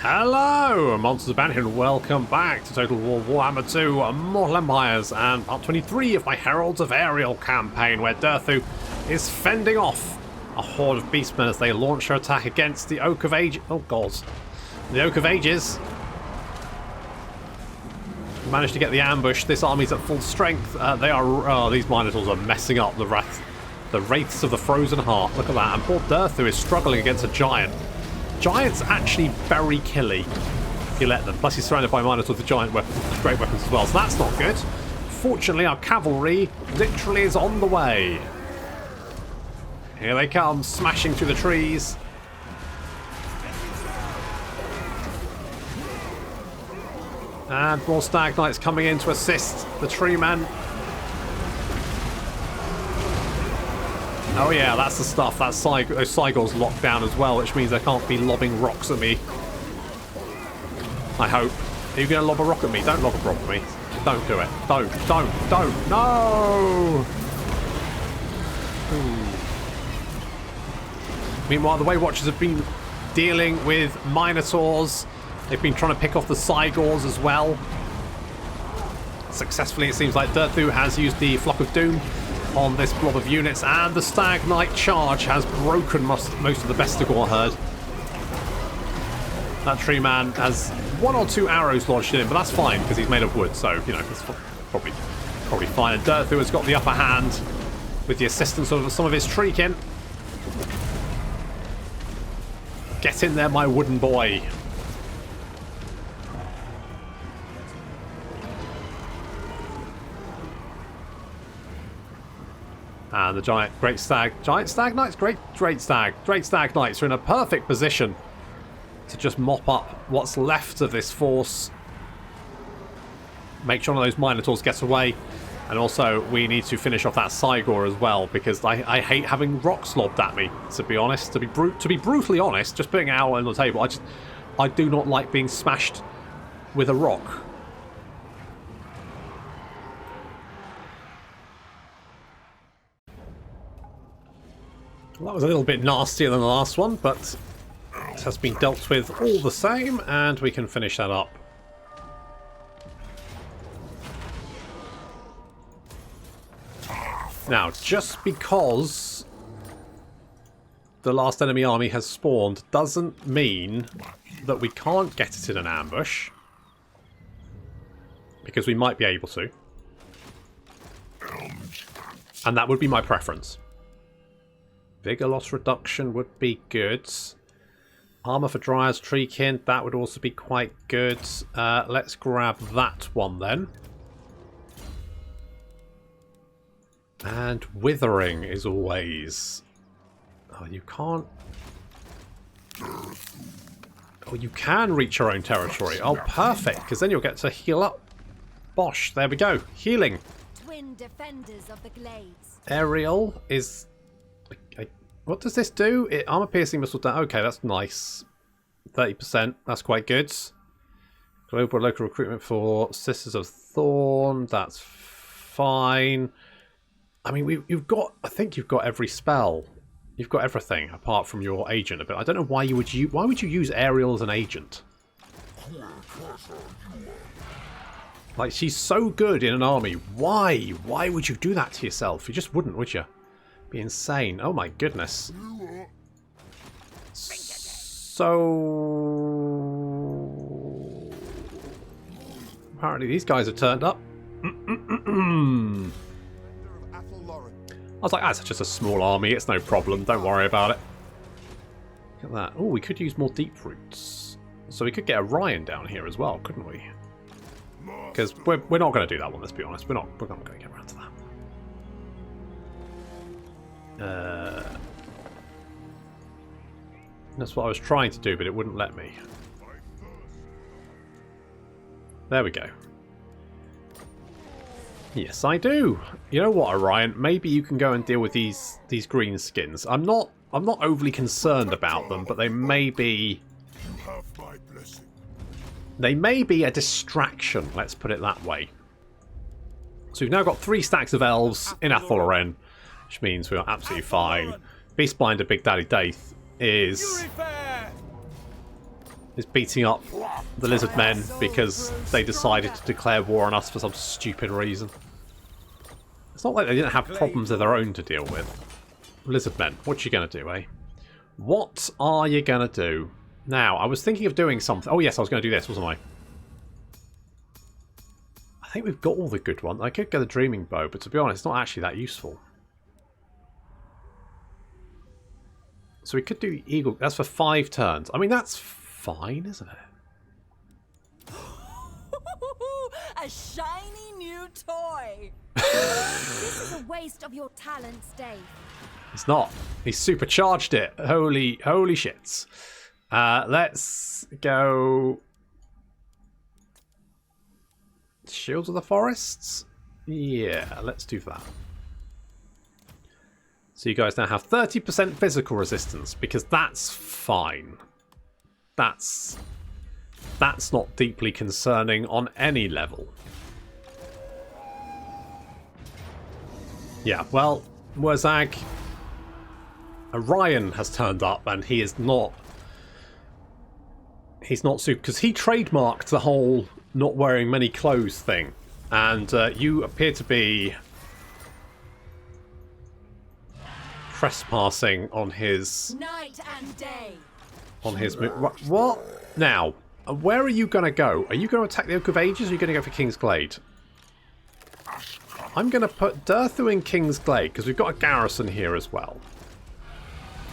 Hello, MonstersAbound here, and welcome back to Total War Warhammer 2 Mortal Empires and part 23 of my Heralds of Ariel campaign, where Durthu is fending off a horde of beastmen as they launch their attack against the Oak of Ages. Oh god. The Oak of Ages. Managed to get the ambush. This army's at full strength. These Minotaurs are messing up the Wraiths of the Frozen Heart. Look at that. And poor Durthu is struggling against a giant. Giant's actually very killy if you let them. Plus he's surrounded by Minotaurs with giant weapons, great weapons as well, so that's not good. Fortunately, our cavalry literally is on the way. Here they come, smashing through the trees. And more Stag Knights coming in to assist the tree men. Oh yeah, that's the stuff. Those Cygors locked down as well, which means they can't be lobbing rocks at me. I hope. Are you going to lob a rock at me? Don't lob a rock at me. Don't do it. Don't. No! Meanwhile, the Way Watchers have been dealing with Minotaurs. They've been trying to pick off the Cygors as well. Successfully, it seems like Durthu has used the Flock of Doom on this blob of units, and the Stag Knight charge has broken most of the Bestigor herd. That tree man has one or two arrows lodged in him, but that's fine because he's made of wood, so you know it's probably fine. And Durthu has got the upper hand with the assistance of some of his treekin. Get in there, my wooden boy. And the giant stag knights, great stag knights are in a perfect position to just mop up what's left of this force. Make sure none of those Minotaurs get away, and also we need to finish off that Cygor as well, because I hate having rocks lobbed at me. To be honest, to be brutally honest, just putting it out on the table, I do not like being smashed with a rock. Well, that was a little bit nastier than the last one, but it has been dealt with all the same, and we can finish that up. Now, just because the last enemy army has spawned doesn't mean that we can't get it in an ambush, because we might be able to. And that would be my preference. Vigor loss reduction would be good. Armor for Dryas Treekin, that would also be quite good. Let's grab that one then. And Withering is always... Oh, you can't... Oh, you can reach your own territory. Oh, perfect, because then you'll get to heal up. Bosh, there we go. Healing. Twin defenders of the glades. Ariel is... What does this do? Armor piercing missile down. Okay, that's nice. 30%. That's quite good. Global local recruitment for Sisters of Thorn. That's fine. I mean, you've got. I think you've got every spell. You've got everything apart from your agent. But I don't know why you would use. Why would you use Ariel as an agent? Like, she's so good in an army. Why? Why would you do that to yourself? You just wouldn't, would you? Be insane. Oh my goodness. So apparently these guys have turned up. I was like, that's just a small army, it's no problem, don't worry about it. Look at that. Oh, we could use more deep roots. So we could get Orion down here as well, couldn't we? Because we're not going to do that one, let's be honest. We're not going to get around to that. That's what I was trying to do, but it wouldn't let me. There we go. Yes, I do. You know what, Orion? Maybe you can go and deal with these green skins. I'm not overly concerned about them, but they may be a distraction. Let's put it that way. So we've now got 3 stacks of elves in Asuryan, which means we are absolutely fine. Beastminder Big Daddy Daith is is beating up the Lizardmen because they decided to declare war on us for some stupid reason. It's not like they didn't have problems of their own to deal with. Lizardmen, what you going to do, eh? What are you going to do? Now, I was thinking of doing something. Oh, yes, I was going to do this, wasn't I? I think we've got all the good ones. I could get the Dreaming Bow, but to be honest, it's not actually that useful. So we could do Eagle. That's for 5 turns. I mean, that's fine, isn't it? A shiny new toy. This is a waste of your talents, Dave. It's not. He supercharged it. Holy shits. Let's go... Shields of the Forests? Yeah, let's do that. So you guys now have 30% physical resistance, because that's fine. That's not deeply concerning on any level. Yeah, well, Wurzag... Orion has turned up, and he is not... He's not super... Because he trademarked the whole not wearing many clothes thing. And you appear to be... trespassing on his... Night and day. On his... What? Now, where are you going to go? Are you going to attack the Oak of Ages, or are you going to go for King's Glade? I'm going to put Durthu in King's Glade, because we've got a garrison here as well.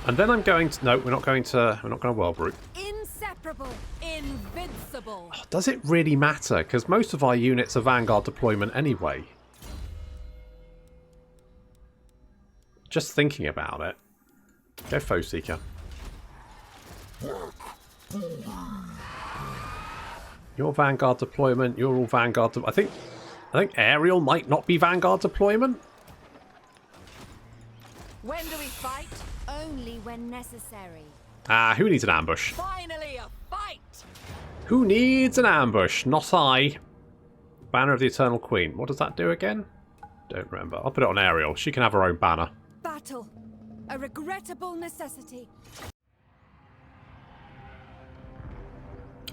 And then I'm going to... No, we're not going to World Route. Inseparable. Invincible. Oh, does it really matter? Because most of our units are Vanguard deployment anyway. Just thinking about it. Go Foe Seeker. Your Vanguard deployment, you're all Vanguard... I think Ariel might not be Vanguard deployment. When do we fight? Only when necessary. Who needs an ambush? Finally a fight! Who needs an ambush? Not I. Banner of the Eternal Queen. What does that do again? Don't remember. I'll put it on Ariel. She can have her own banner. Battle. A regrettable necessity.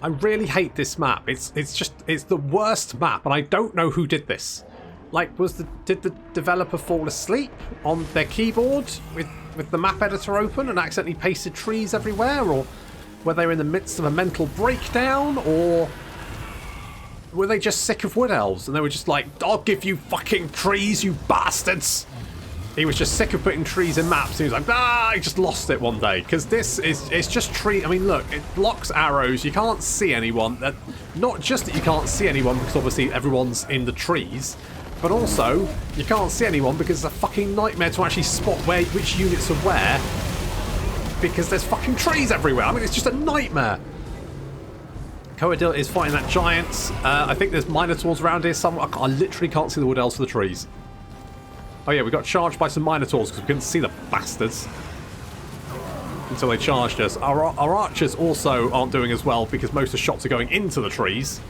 I really hate this map. It's the worst map, and I don't know who did this. Like, did the developer fall asleep on their keyboard with the map editor open and accidentally pasted trees everywhere, or were they in the midst of a mental breakdown, or were they just sick of Wood Elves and they were just like, I'll give you fucking trees, you bastards. He was just sick of putting trees in maps. He was like, he just lost it one day. Because it's just tree. I mean, look, it blocks arrows. You can't see anyone. Not just that you can't see anyone because obviously everyone's in the trees, but also you can't see anyone because it's a fucking nightmare to actually spot which units are where, because there's fucking trees everywhere. I mean, it's just a nightmare. Coadil is fighting that giant. I think there's Minotaurs around here somewhere. I literally can't see the Wood Elves for the trees. Oh yeah, we got charged by some Minotaurs because we couldn't see the bastards until they charged us. Our archers also aren't doing as well because most of the shots are going into the trees.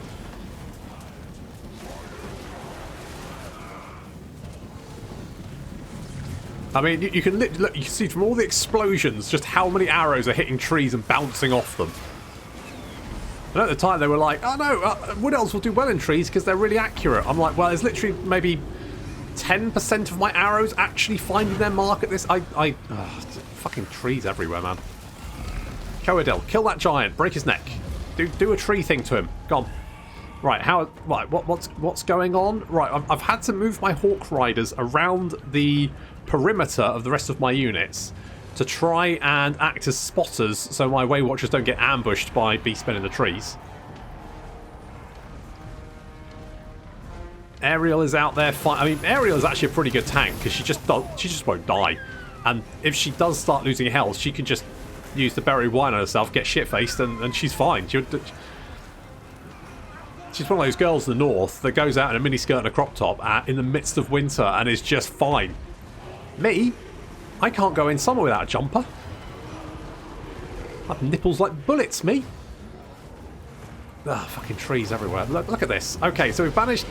I mean, you can look, you can see from all the explosions just how many arrows are hitting trees and bouncing off them. And at the time they were like, oh no, Wood Elves will do well in trees because they're really accurate. I'm like, well, there's literally maybe 10% of my arrows actually finding their mark at this. Fucking trees everywhere, man. Coadil, kill that giant, break his neck. Do a tree thing to him. Go on. Right, what's going on? Right, I've had to move my Hawk Riders around the perimeter of the rest of my units to try and act as spotters so my Way Watchers don't get ambushed by beastmen in the trees. Ariel is out there fighting. I mean, Ariel is actually a pretty good tank because she just won't die. And if she does start losing health, she can just use the berry wine on herself, get shit-faced, and she's fine. She's one of those girls in the north that goes out in a miniskirt and a crop top in the midst of winter and is just fine. Me? I can't go in summer without a jumper. I have nipples like bullets, me. Fucking trees everywhere. Look at this. Okay, so we've managed...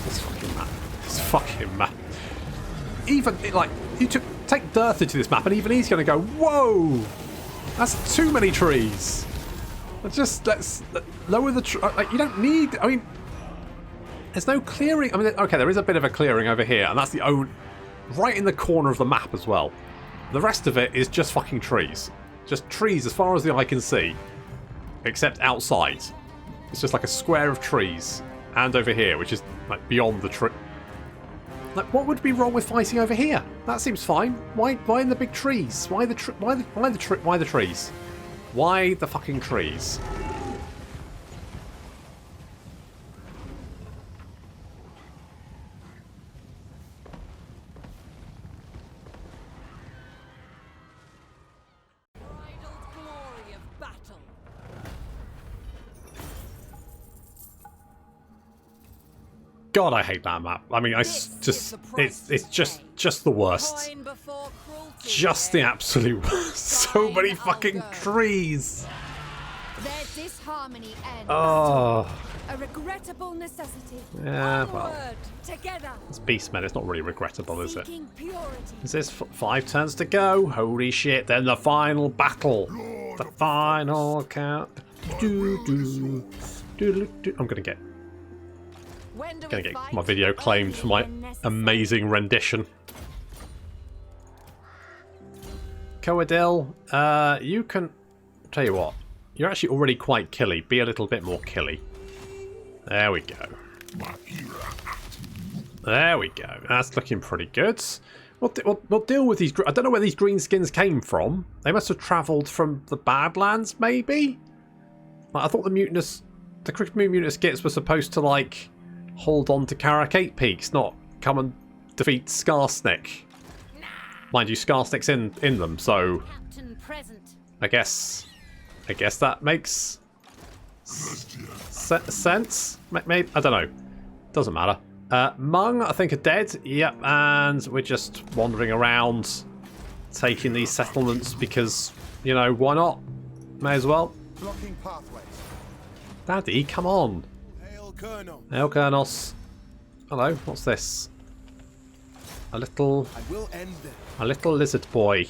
This fucking map. This fucking map. Even, like, take Durthu to this map and even he's going to go, whoa! That's too many trees. Let's lower the... like, you don't need... I mean, there's no clearing. I mean, okay, there is a bit of a clearing over here, and that's the only... right in the corner of the map as well. The rest of it is just fucking trees. Just trees as far as the eye can see. Except outside. It's just like a square of trees. And over here, which is like beyond the tree. Like, what would be wrong with fighting over here? That seems fine. Why in the big trees? Why the trees? Why the fucking trees? God, I hate that map. I mean, it's just the worst. Just the absolute worst. So many fucking trees. Their disharmony ends. Oh. A regrettable necessity. Yeah, well. Together. It's beastmen. It's not really regrettable, is it? Purity. Is this 5 turns to go? Holy shit! Then the final battle. The final count. I'm gonna get my video claimed for my amazing rendition. Coadil, you can... tell you what, you're actually already quite killy. Be a little bit more killy. There we go. There we go. That's looking pretty good. We'll deal with these... I don't know where these green skins came from. They must have travelled from the Badlands, maybe? Like, I thought the Cricket Mutinous Gits were supposed to, like... hold on to Khazrak 8 Peaks, not come and defeat Skarsnik. Mind you, Skarsnik's in them, so I guess that makes sense. Maybe, I don't know. Doesn't matter. Mung, I think, are dead. Yep, and we're just wandering around, taking these settlements because, you know, why not? May as well. Blocking pathways. Daddy, come on. Colonel. Hail, Colonels. Hello, what's this? A little lizard boy.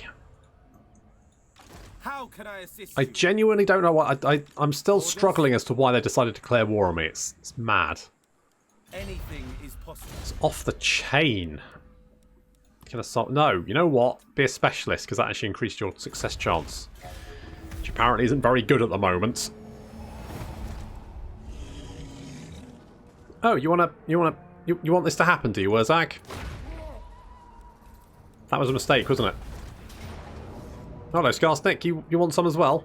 How can I assist I genuinely don't know what I'm still struggling as to why they decided to declare war on me. It's mad. Anything is possible. It's off the chain. Can assault? No, you know what? Be a specialist because that actually increased your success chance, which apparently isn't very good at the moment. Oh, you want this to happen, do you, Wurzag? That was a mistake, wasn't it? Hello, Skarsnik. You want some as well?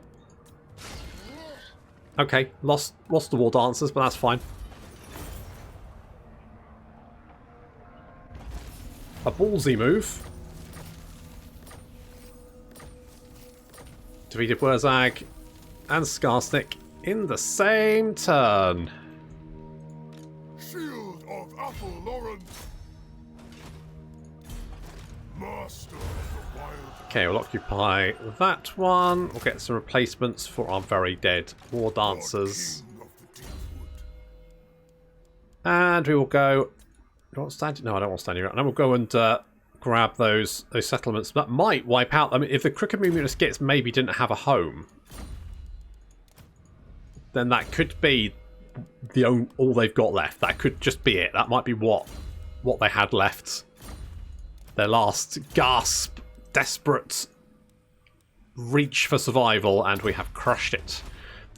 Okay, lost the war dancers, but that's fine. A ballsy move. Defeated Wurzag and Skarsnik in the same turn. Shield of Apple Lawrence. Master of the Wild. Okay, we'll occupy that one. We'll get some replacements for our very dead war dancers. And we will go... Do I want standing? No, I don't want standing around. And we'll go and grab those settlements. That might wipe out... I mean, if the Cricket Mutinous Gits maybe didn't have a home, then that could be all they've got left. That could just be it. That might be what they had left. Their last gasp, desperate reach for survival, and we have crushed it.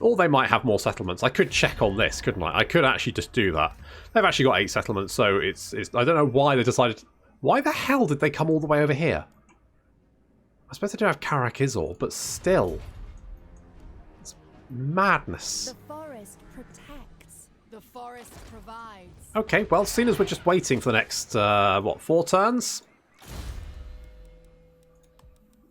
Or they might have more settlements. I could check on this, couldn't I? I could actually just do that. They've actually got 8 settlements, so it's I don't know why they decided... Why the hell did they come all the way over here? I suppose they don't have Khazrak Izor, but still. It's madness. The forest protects. The forest provides. Okay, well, seeing as we're just waiting for the next, 4 turns?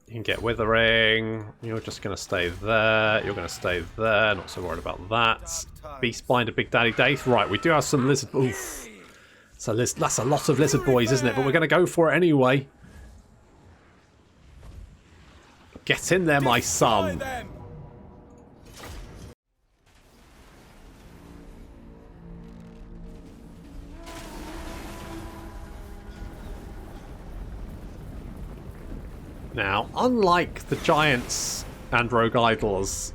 You can get Withering. You're just going to stay there. You're going to stay there. Not so worried about that. Beastbinder, Big Daddy Daith. Right, we do have some lizard... Oof. So that's a lot of lizard boys, isn't it? But we're going to go for it anyway. Get in there, my son. Now, unlike the giants and rogue idlers,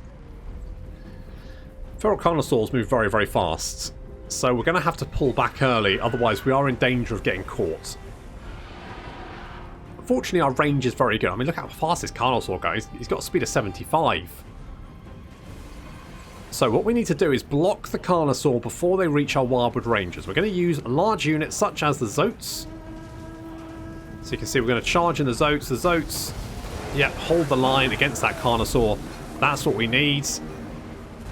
Feral Carnosaurs move very, very fast. So we're going to have to pull back early, otherwise we are in danger of getting caught. Fortunately, our range is very good. I mean, look how fast this Carnosaur goes. He's got a speed of 75. So what we need to do is block the Carnosaur before they reach our Wildwood Rangers. We're going to use large units such as the Zoats. So you can see we're going to charge in the Zoats. The Zoats, yep, hold the line against that Carnosaur. That's what we need.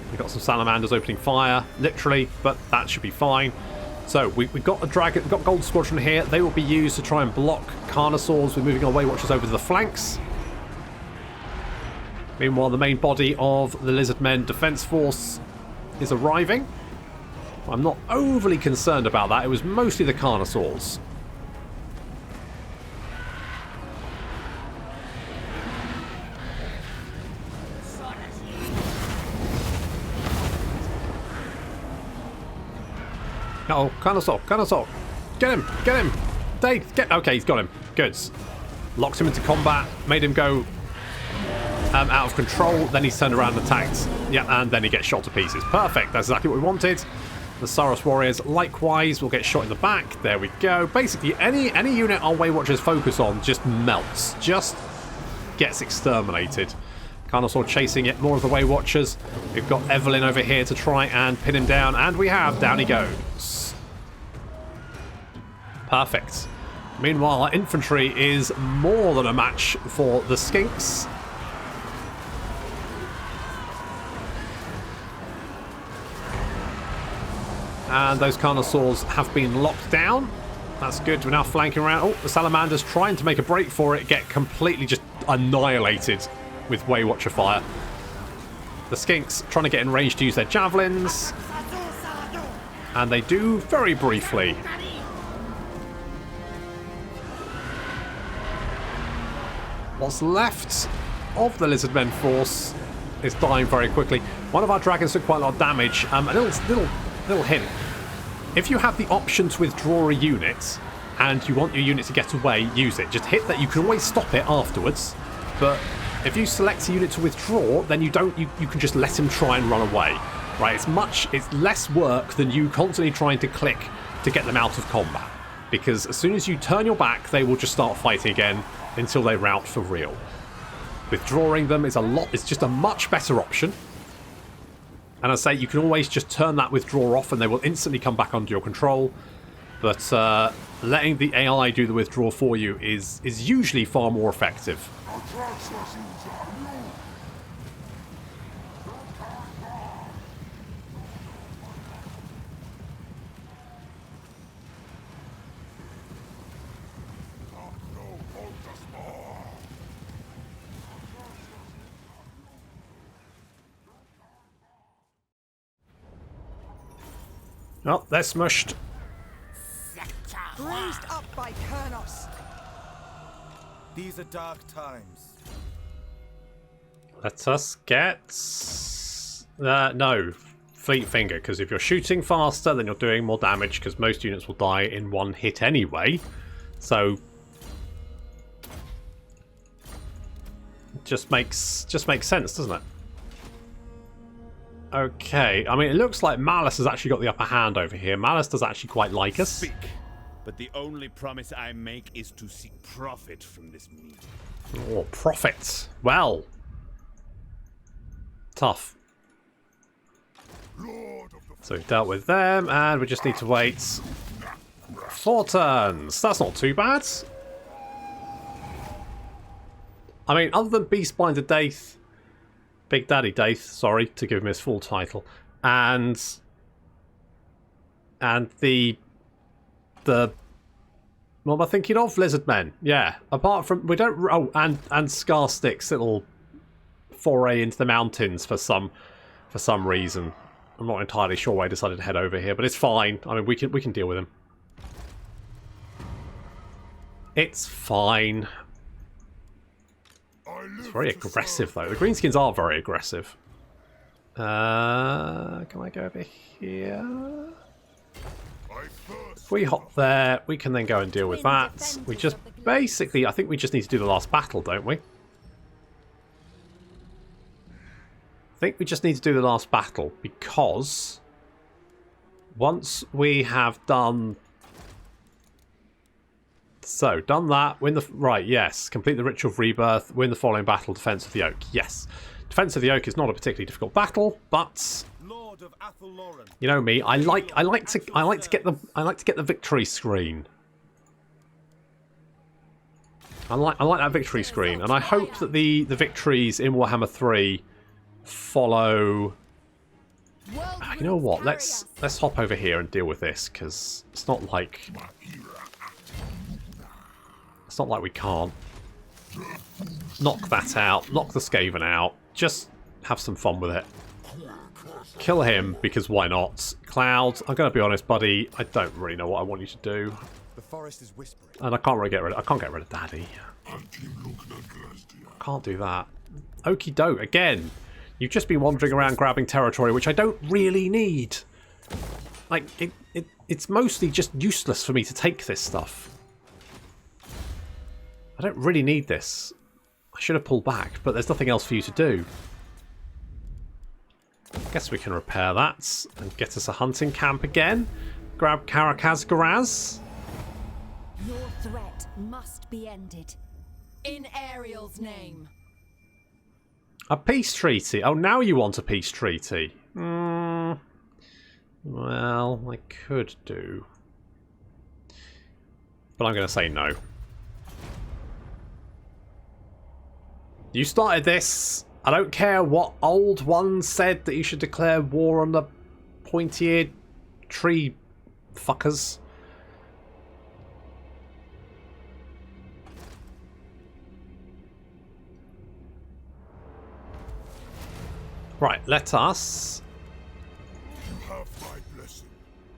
We've got some Salamanders opening fire, literally, but that should be fine. So we've got a dragon, we've got Gold Squadron here. They will be used to try and block Carnosaurs. We're moving our Waywatchers over to the flanks. Meanwhile, the main body of the Lizardmen Defense Force is arriving. I'm not overly concerned about that. It was mostly the Carnosaurs. Uh-oh, Carnosaur, Carnosaur. Get him, get him. Dave, get... Okay, he's got him. Good. Locked him into combat, made him go out of control, then he's turned around and attacked. Yeah, and then he gets shot to pieces. Perfect, that's exactly what we wanted. The Saros Warriors, likewise, will get shot in the back. There we go. Basically, any unit our Waywatchers focus on just melts. Just gets exterminated. Carnosaur chasing it, more of the Waywatchers. We've got Evelyn over here to try and pin him down, and we have. Down he goes. Perfect. Meanwhile, our infantry is more than a match for the Skinks. And those Carnosaurs have been locked down. That's good. We're now flanking around. Oh, the Salamanders trying to make a break for it, get completely just annihilated with Waywatcher fire. The Skinks trying to get in range to use their javelins. And they do very briefly. What's left of the Lizardmen force is dying very quickly. One of our dragons took quite a lot of damage. A little hint. If you have the option to withdraw a unit and you want your unit to get away, use it. Just hit that. You can always stop it afterwards. But if you select a unit to withdraw, then you can just let him try and run away. Right? It's less work than you constantly trying to click to get them out of combat. Because as soon as you turn your back, they will just start fighting again until they rout for real. Withdrawing them is just a much better option. And I say you can always just turn that withdraw off and they will instantly come back under your control. But letting the AI do the withdraw for you is usually far more effective. Oh, they're smushed. Bruised up by Kurnos. These are dark times. Let us get... no, Fleet Finger, because if you're shooting faster, then you're doing more damage, because most units will die in one hit anyway. So... just makes sense, doesn't it? Okay, I mean, it looks like Malice has actually got the upper hand over here. Malice does actually quite like us. Speak, but the only promise I make is to seek profit from this meeting. Oh, profit. Well. Tough. So we've dealt with them, and we just need to wait 4 turns. That's not too bad. I mean, other than Beastbinder Daith, Big Daddy Daith, sorry, to give him his full title, and the what am I thinking of? Lizardmen, yeah. Apart from we don't. Oh, and Scarstick's little foray into the mountains for some reason. I'm not entirely sure why I decided to head over here, but it's fine. I mean, we can deal with him. It's fine. It's very aggressive, though. The greenskins are very aggressive. Can I go over here? If we hop there, we can then go and deal with that. We just basically, I think we just need to do the last battle, don't we? think we just need to do the last battle, because once we have done... So, done that, win the... Right, yes. Complete the Ritual of Rebirth, win the following battle, Defense of the Oak. Yes. Defense of the Oak is not a particularly difficult battle, but... Lord of Athelloren. You know me, I like to get the victory screen. I like that victory screen, and I hope that the victories in Warhammer 3 follow. You know what? Let's hop over here and deal with this, because it's not like we can't knock that out, knock the Skaven out. Just have some fun with it. Kill him, because why not? Cloud, I'm going to be honest, buddy. I don't really know what I want you to do. The forest is whispering. And I can't get rid of Daddy. I can't do that. Okie doke, again. You've just been wandering around grabbing territory, which I don't really need. Like, it's mostly just useless for me to take this stuff. I don't really need this. I should have pulled back, but there's nothing else for you to do. Guess we can repair that and get us a hunting camp again. Grab Khazrak. Your threat must be ended. In Ariel's name. A peace treaty. Oh, now you want a peace treaty. Well, I could do. But I'm going to say no. You started this. I don't care what old one said that you should declare war on the pointy-eared tree fuckers. Right, let us You have my blessing.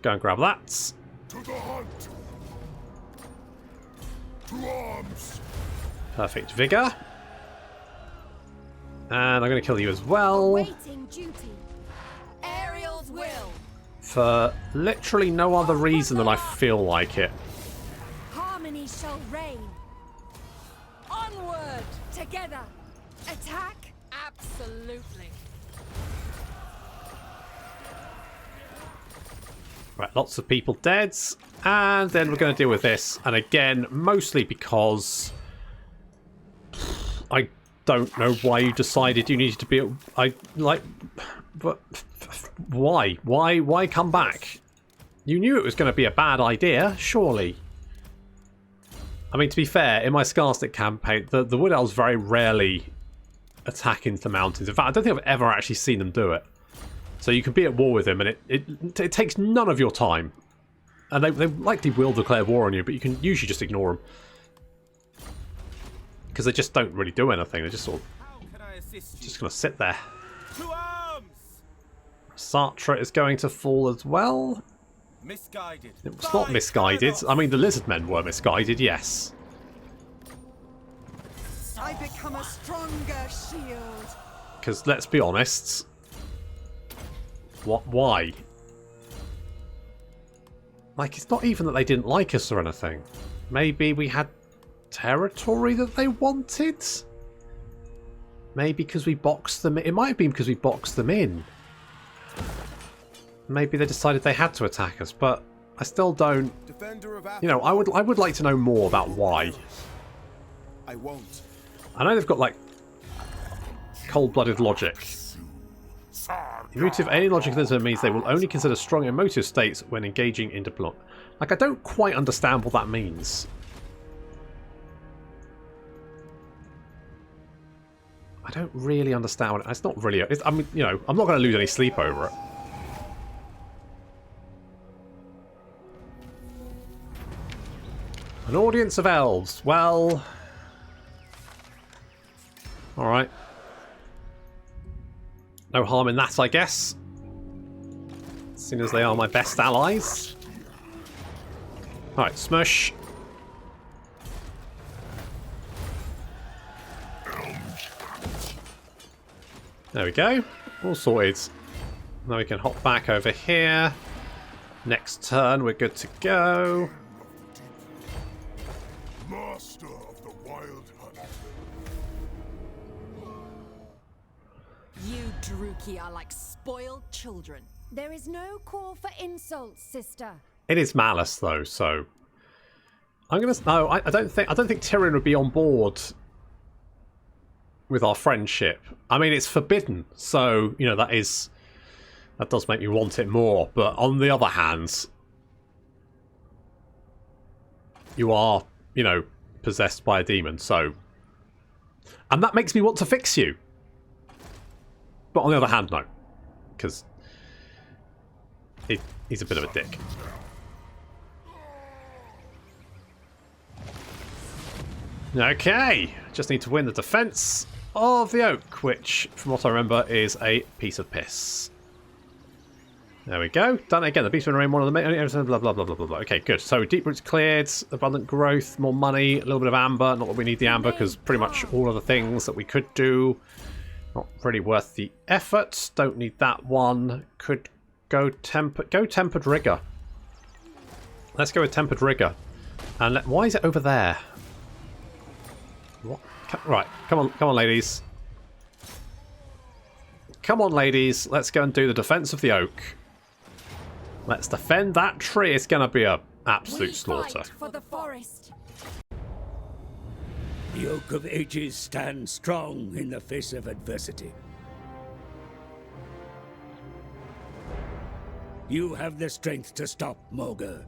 go and grab that. To the hunt. To arms. Perfect vigor. And I'm going to kill you as well. Waiting duty. Ariel's will. For literally no other reason than I feel like it. Harmony shall reign. Onward. Together. Attack. Absolutely. Right, lots of people dead. And then we're going to deal with this. And again, mostly because I don't know why you decided you needed to be... But why? Why come back? You knew it was going to be a bad idea, surely. I mean, to be fair, in my Scarstick campaign, the Wood Elves very rarely attack into the mountains. In fact, I don't think I've ever actually seen them do it. So you can be at war with them, and it takes none of your time. And they likely will declare war on you, but you can usually just ignore them. Because they just don't really do anything. They're just sort of just going to sit there. To arms! Sartre is going to fall as well. Misguided. It's not misguided. I mean, the Lizardmen were misguided, yes. I become a stronger shield. Because let's be honest. Why? Like, it's not even that they didn't like us or anything. Maybe we had territory that they wanted? Maybe because we boxed them in. It might have been because we boxed them in. Maybe they decided they had to attack us, but I still don't... You know, I would like to know more about why. I won't. I know they've got, like, cold-blooded logic. Emotive alien logic means they will only consider strong emotive states when engaging in deployment. Like, I don't quite understand what that means. I don't really understand what it's not really... I mean, you know, I'm not going to lose any sleep over it. An audience of elves. Well... Alright. No harm in that, I guess. Seeing as they are my best allies. Alright, smush. There we go. All sorted. Now we can hop back over here. Next turn, we're good to go. Master of the wild hunt. You Druki are like spoiled children. There is no call for insults, sister. It is Malice, though, so I'm gonna. No, I don't think Tyrion would be on board with our friendship. I mean, it's forbidden, so you know that does make me want it more. But on the other hand, you are, you know, possessed by a demon, so, and that makes me want to fix you. But on the other hand, no, because he's a bit of a dick. Okay, just need to win the defense of the oak, which, from what I remember, is a piece of piss. There we go. Done it again. The beastmen remain one of the main. Blah blah blah blah blah blah. Okay, good. So deep roots cleared, abundant growth, more money, a little bit of amber. Not that we need the amber because pretty much all of the things that we could do, not really worth the effort. Don't need that one. Could go tempered rigor. Let's go with tempered rigor. And why is it over there? What? Right, come on, ladies. Come on, ladies. Let's go and do the defense of the oak. Let's defend that tree. It's going to be an absolute slaughter. Fight for the forest. The Oak of Ages stands strong in the face of adversity. You have the strength to stop Moga.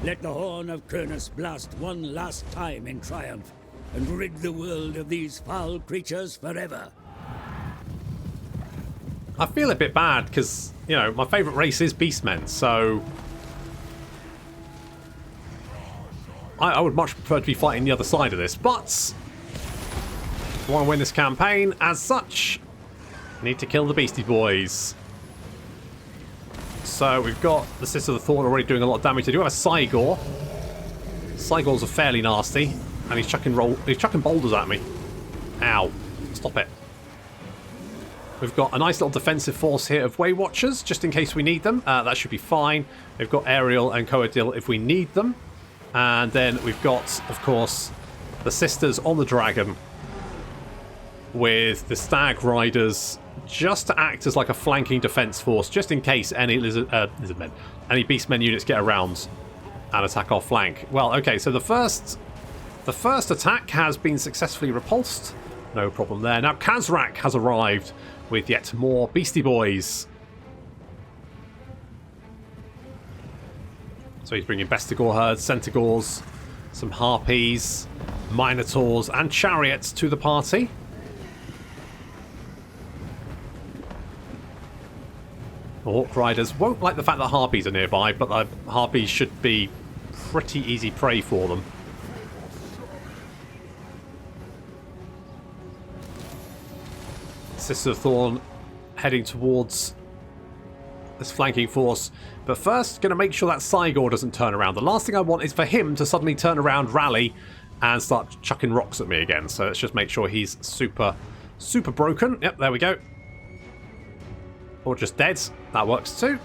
Let the horn of Kernus blast one last time in triumph, and rid the world of these foul creatures forever. I feel a bit bad because, you know, my favourite race is beastmen, so I would much prefer to be fighting the other side of this, but I want to win this campaign. As such, I need to kill the Beastie Boys. So we've got the Sister of the Thorn already doing a lot of damage. They do have a Cygor. Cygors are fairly nasty, and he's chucking boulders at me. Ow! Stop it. We've got a nice little defensive force here of Way Watchers, just in case we need them. That should be fine. We've got Ariel and Coadil if we need them, and then we've got, of course, the Sisters on the Dragon with the Stag Riders, just to act as like a flanking defense force, just in case any Lizardmen, any Beastmen units get around and attack our flank. Well, okay, so the first attack has been successfully repulsed. No problem there. Now Khazrak has arrived with yet more Beastie Boys. So he's bringing Bestigor herds, Centaurs, some Harpies, Minotaurs, and Chariots to the party. Orc Riders won't like the fact that Harpies are nearby, but the Harpies should be pretty easy prey for them. Sister of Thorn heading towards this flanking force. But first, going to make sure that Cygor doesn't turn around. The last thing I want is for him to suddenly turn around, rally, and start chucking rocks at me again. So let's just make sure he's super broken. Yep, there we go. Or just dead. That works too.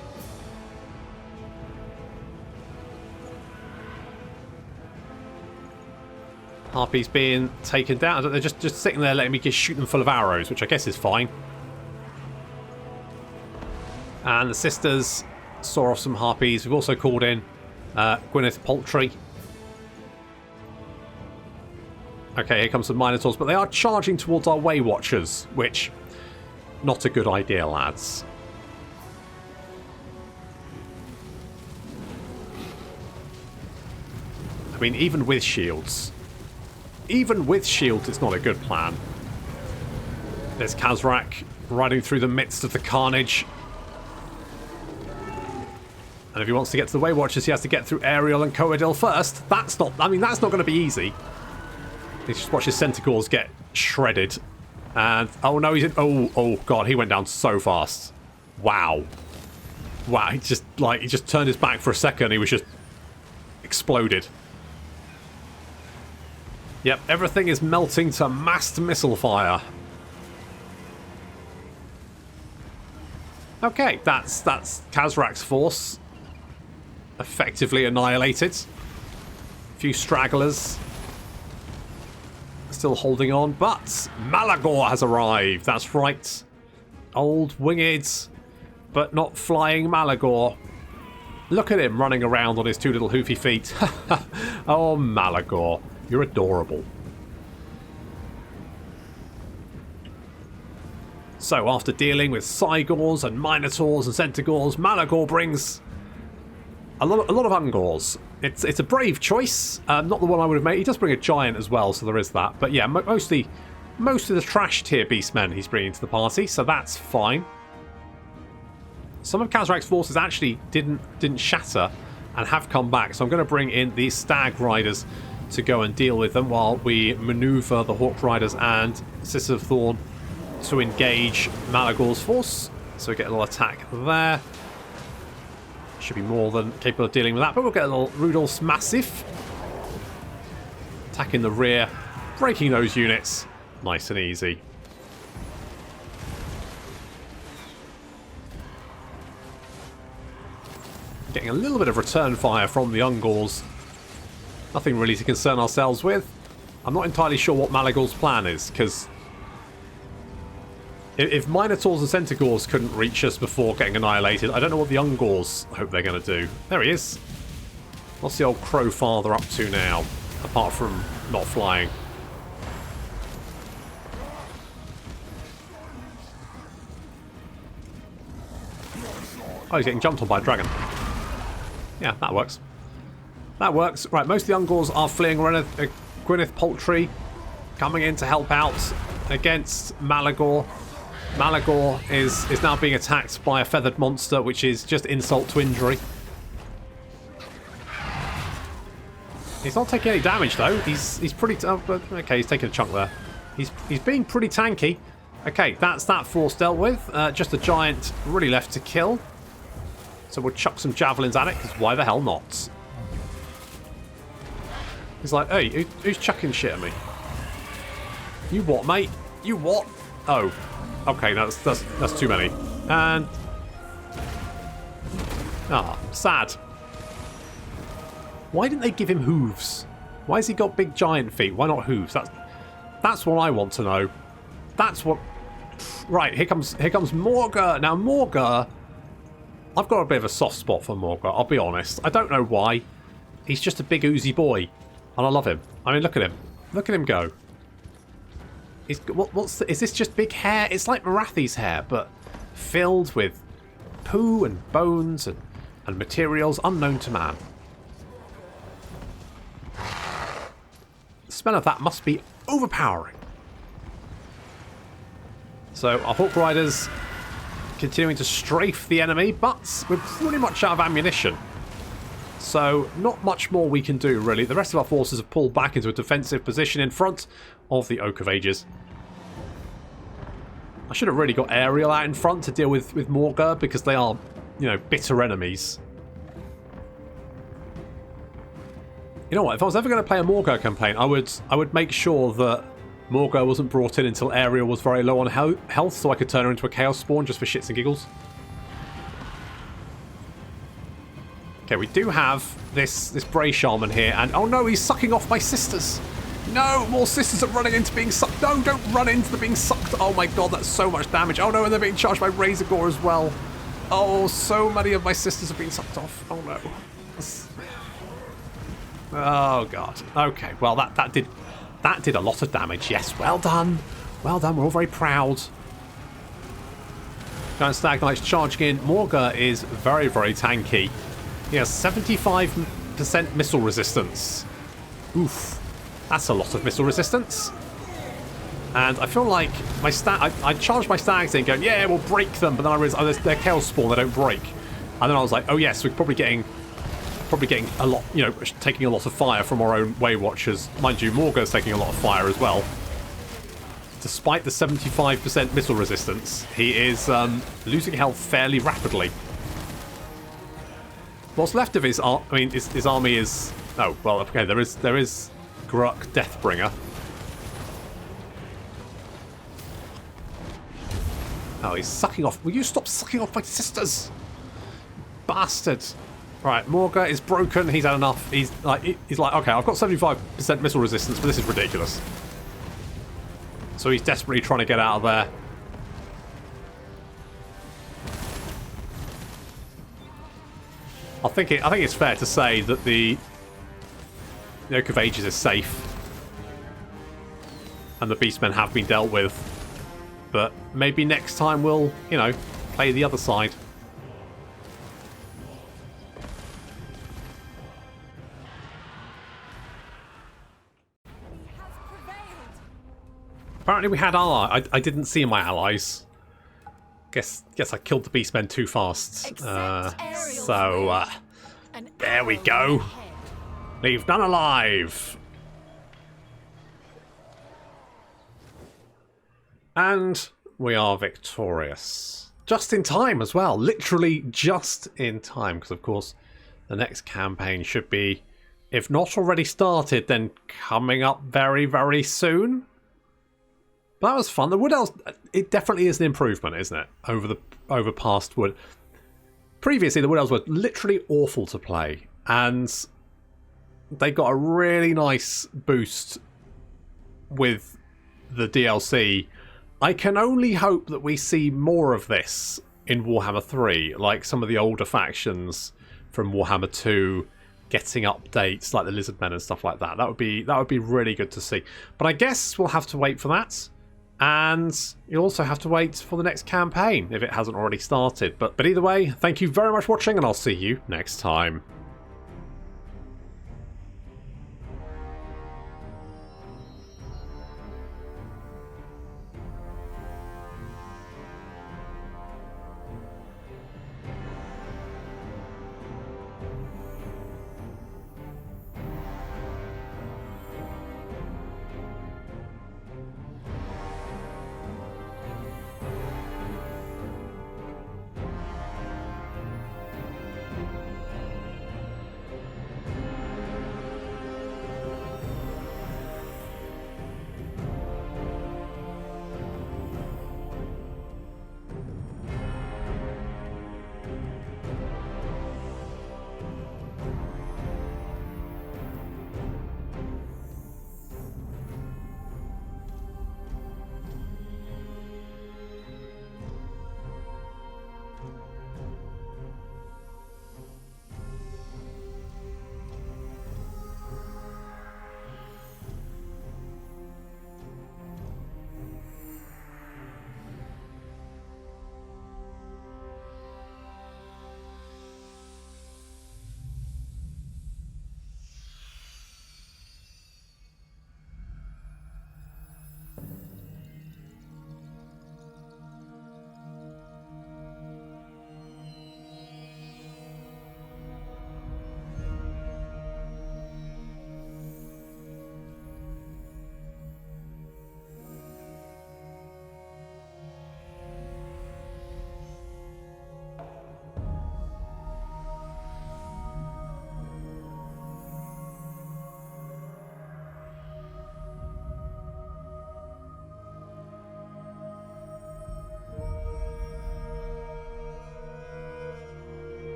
Harpies being taken down. They're just sitting there letting me just shoot them full of arrows, which I guess is fine. And the Sisters saw off some Harpies. We've also called in Gwyneth Paltry. Okay, here comes some Minotaurs, but they are charging towards our Way Watchers, which, not a good idea, lads. I mean, even with shields, it's not a good plan. There's Khazrak riding through the midst of the carnage. And if he wants to get to the Way Watchers, he has to get through Ariel and Coadil first. That's not going to be easy. He just watch his Centaurs get shredded. And, oh no, he's in, oh god, he went down so fast. Wow. Wow, he just turned his back for a second, he was just exploded. Yep, everything is melting to massed missile fire. Okay, that's Khazrak's force. Effectively annihilated. A few stragglers. still holding on, but Malagor has arrived. That's right. Old winged, but not flying Malagor. Look at him running around on his two little hoofy feet. Oh, Malagor, you're adorable. So after dealing with Cygors and Minotaurs and Centaurs, Malagor brings a lot of Ungors. It's a brave choice, not the one I would have made. He does bring a giant as well, so there is that. But yeah, most of the trash tier beastmen he's bringing to the party, so that's fine. Some of Khazrak's forces actually didn't shatter and have come back, so I'm going to bring in these Stag Riders to go and deal with them while we maneuver the Hawk Riders and Sisters of Thorn to engage Malagor's force. So we get a little attack there. Should be more than capable of dealing with that, but we'll get a little Rudolph's Massif. Attacking the rear, breaking those units. Nice and easy. Getting a little bit of return fire from the Ungors. Nothing really to concern ourselves with. I'm not entirely sure what Malagor's plan is, because if Minotaurs and Centaurs couldn't reach us before getting annihilated, I don't know what the Ungors hope they're going to do. There he is. What's the old Crow Father up to now, apart from not flying? Oh, he's getting jumped on by a dragon. Yeah, that works. That works. Right, most of the Ungors are fleeing Gwyneth Poultry, coming in to help out against Malagor. Malagor is now being attacked by a feathered monster, which is just insult to injury. He's not taking any damage though. He's pretty. Okay, he's taking a chunk there. He's being pretty tanky. Okay, that's that force dealt with. Just a giant really left to kill. So we'll chuck some javelins at it, because why the hell not? He's like, hey, who's chucking shit at me? You what, mate? You what? Oh. Okay, that's too many. And... ah, sad. Why didn't they give him hooves? Why has he got big giant feet? Why not hooves? That's what I want to know. That's what... Right, here comes Morga. Now, Morga... I've got a bit of a soft spot for Morga, I'll be honest. I don't know why. He's just a big oozy boy. And I love him. I mean, look at him. Look at him go. Is this just big hair? It's like Marathi's hair, but filled with poo and bones and materials unknown to man. The smell of that must be overpowering. So our Hawk Riders continuing to strafe the enemy, but we're pretty much out of ammunition. So not much more we can do, really. The rest of our forces have pulled back into a defensive position in front of the Oak of Ages. I should have really got Ariel out in front to deal with Morga, because they are, you know, bitter enemies. You know what? If I was ever going to play a Morga campaign, I would make sure that Morga wasn't brought in until Ariel was very low on health, so I could turn her into a Chaos Spawn just for shits and giggles. Okay, we do have this Bray Shaman here, and oh no, he's sucking off my sisters! No, more sisters are running into being sucked. No, don't run into the being sucked. Oh my god, that's so much damage. Oh no, and they're being charged by Razor Gore as well. Oh, so many of my sisters have been sucked off. Oh no. Oh god. Okay, well that did a lot of damage. Yes, well done. Well done, we're all very proud. Giant Stag Knights charging in. Morga is very, very tanky. He has 75% missile resistance. Oof. That's a lot of missile resistance. And I feel like my I charged my stags in going, yeah, we'll break them, but then I realized, oh, they're Chaos Spawn, they don't break. And then I was like, oh yes, we're probably getting a lot, you know, taking a lot of fire from our own Way Watchers. Mind you, Morga's taking a lot of fire as well. Despite the 75% missile resistance, he is losing health fairly rapidly. What's left of his army is... oh, well, okay, there is Gruk Deathbringer. Oh, he's sucking off. Will you stop sucking off my sisters? Bastard. Right, Morga is broken. He's had enough. He's like, okay, I've got 75% missile resistance, but this is ridiculous. So he's desperately trying to get out of there. I think it's fair to say that the Oak of Ages is safe. And the beastmen have been dealt with. But maybe next time we'll, you know, play the other side. Apparently we had allies. I didn't see my allies. Guess I killed the beastmen too fast. So there we go. Leave none alive. And we are victorious. Just in time as well. Literally just in time. Because of course the next campaign should be, if not already started, then coming up very, very soon. But that was fun. The Wood Elves, it definitely is an improvement, isn't it? Over past Wood. Previously, the Wood Elves were literally awful to play. And they got a really nice boost with the DLC. I can only hope that we see more of this in Warhammer 3. Like some of the older factions from Warhammer 2 getting updates like the Lizardmen and stuff like that. That would be really good to see. But I guess we'll have to wait for that. And you'll also have to wait for the next campaign if it hasn't already started. But either way, thank you very much for watching, and I'll see you next time.